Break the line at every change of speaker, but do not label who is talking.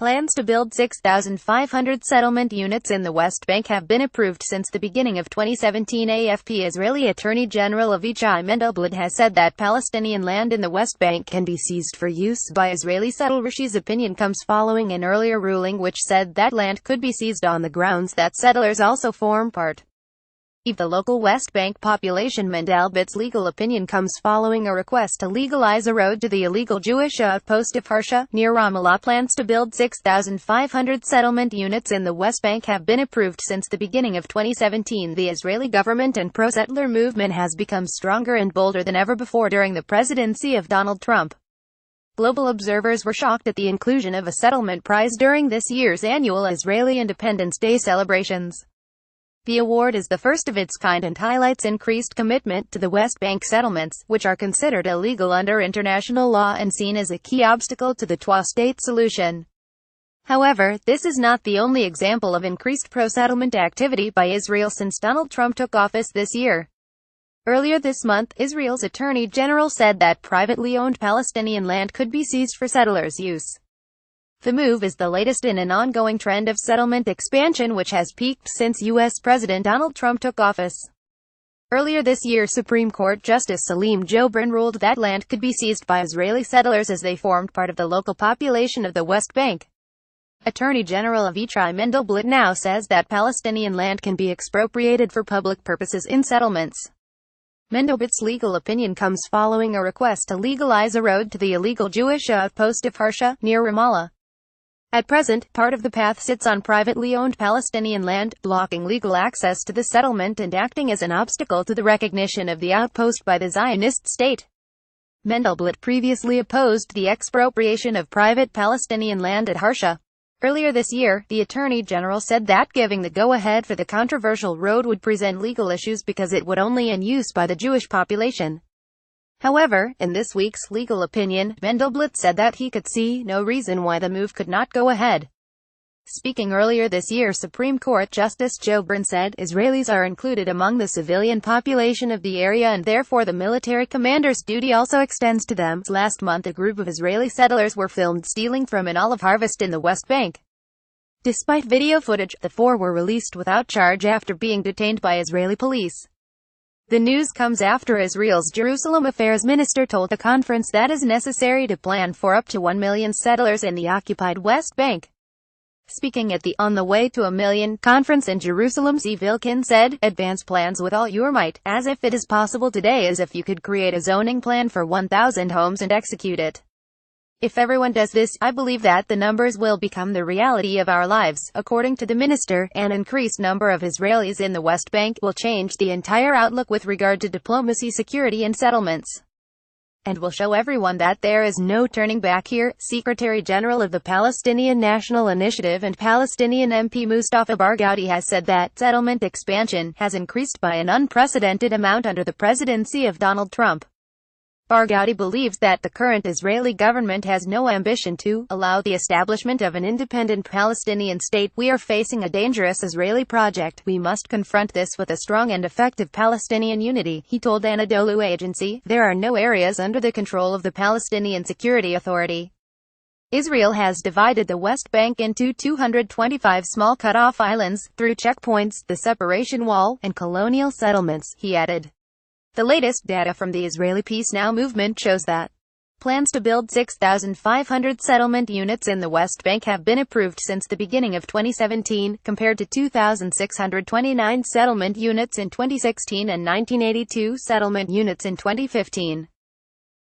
Plans to build 6,500 settlement units in the West Bank have been approved since the beginning of 2017. AFP Israeli Attorney General Avichai Mendelblit has said that Palestinian land in the West Bank can be seized for use by Israeli settlers. His opinion comes following an earlier ruling which said that land could be seized on the grounds that settlers also form part of the local West Bank population. Mendelbit's legal opinion comes following a request to legalize a road to the illegal Jewish outpost of Harsha, near Ramallah. Plans to build 6,500 settlement units in the West Bank have been approved since the beginning of 2017. The Israeli government and pro-settler movement has become stronger and bolder than ever before during the presidency of Donald Trump. Global observers were shocked at the inclusion of a settlement prize during this year's annual Israeli Independence Day celebrations. The award is the first of its kind and highlights increased commitment to the West Bank settlements, which are considered illegal under international law and seen as a key obstacle to the two-state solution. However, this is not the only example of increased pro-settlement activity by Israel since Donald Trump took office this year. Earlier this month, Israel's Attorney General said that privately owned Palestinian land could be seized for settlers' use. The move is the latest in an ongoing trend of settlement expansion which has peaked since U.S. President Donald Trump took office. Earlier this year, Supreme Court Justice Salim Jobran ruled that land could be seized by Israeli settlers as they formed part of the local population of the West Bank. Attorney General Avichai Mendelblit now says that Palestinian land can be expropriated for public purposes in settlements. Mendelblit's legal opinion comes following a request to legalize a road to the illegal Jewish outpost of Harsha, near Ramallah. At present, part of the path sits on privately owned Palestinian land, blocking legal access to the settlement and acting as an obstacle to the recognition of the outpost by the Zionist state. Mendelblit previously opposed the expropriation of private Palestinian land at Harsha. Earlier this year, the Attorney General said that giving the go-ahead for the controversial road would present legal issues because it would only in use by the Jewish population. However, in this week's legal opinion, Mendelblit said that he could see no reason why the move could not go ahead. Speaking earlier this year, Supreme Court Justice Jobran said, Israelis are included among the civilian population of the area and therefore the military commander's duty also extends to them. Last month a group of Israeli settlers were filmed stealing from an olive harvest in the West Bank. Despite video footage, the four were released without charge after being detained by Israeli police. The news comes after Israel's Jerusalem Affairs Minister told the conference that is necessary to plan for up to 1 million settlers in the occupied West Bank. Speaking at the On the Way to a Million conference in Jerusalem, Vilkin said, advance plans with all your might, as if it is possible today, as if you could create a zoning plan for 1,000 homes and execute it. If everyone does this, I believe that the numbers will become the reality of our lives. According to the minister, an increased number of Israelis in the West Bank will change the entire outlook with regard to diplomacy, security and settlements. And will show everyone that there is no turning back here. Secretary General of the Palestinian National Initiative and Palestinian MP Mustafa Barghouti has said that settlement expansion has increased by an unprecedented amount under the presidency of Donald Trump. Barghouti believes that the current Israeli government has no ambition to allow the establishment of an independent Palestinian state. We are facing a dangerous Israeli project. We must confront this with a strong and effective Palestinian unity, he told Anadolu Agency. There are no areas under the control of the Palestinian Security Authority. Israel has divided the West Bank into 225 small cut-off islands, through checkpoints, the separation wall, and colonial settlements, he added. The latest data from the Israeli Peace Now movement shows that plans to build 6,500 settlement units in the West Bank have been approved since the beginning of 2017, compared to 2,629 settlement units in 2016 and 1982 settlement units in 2015.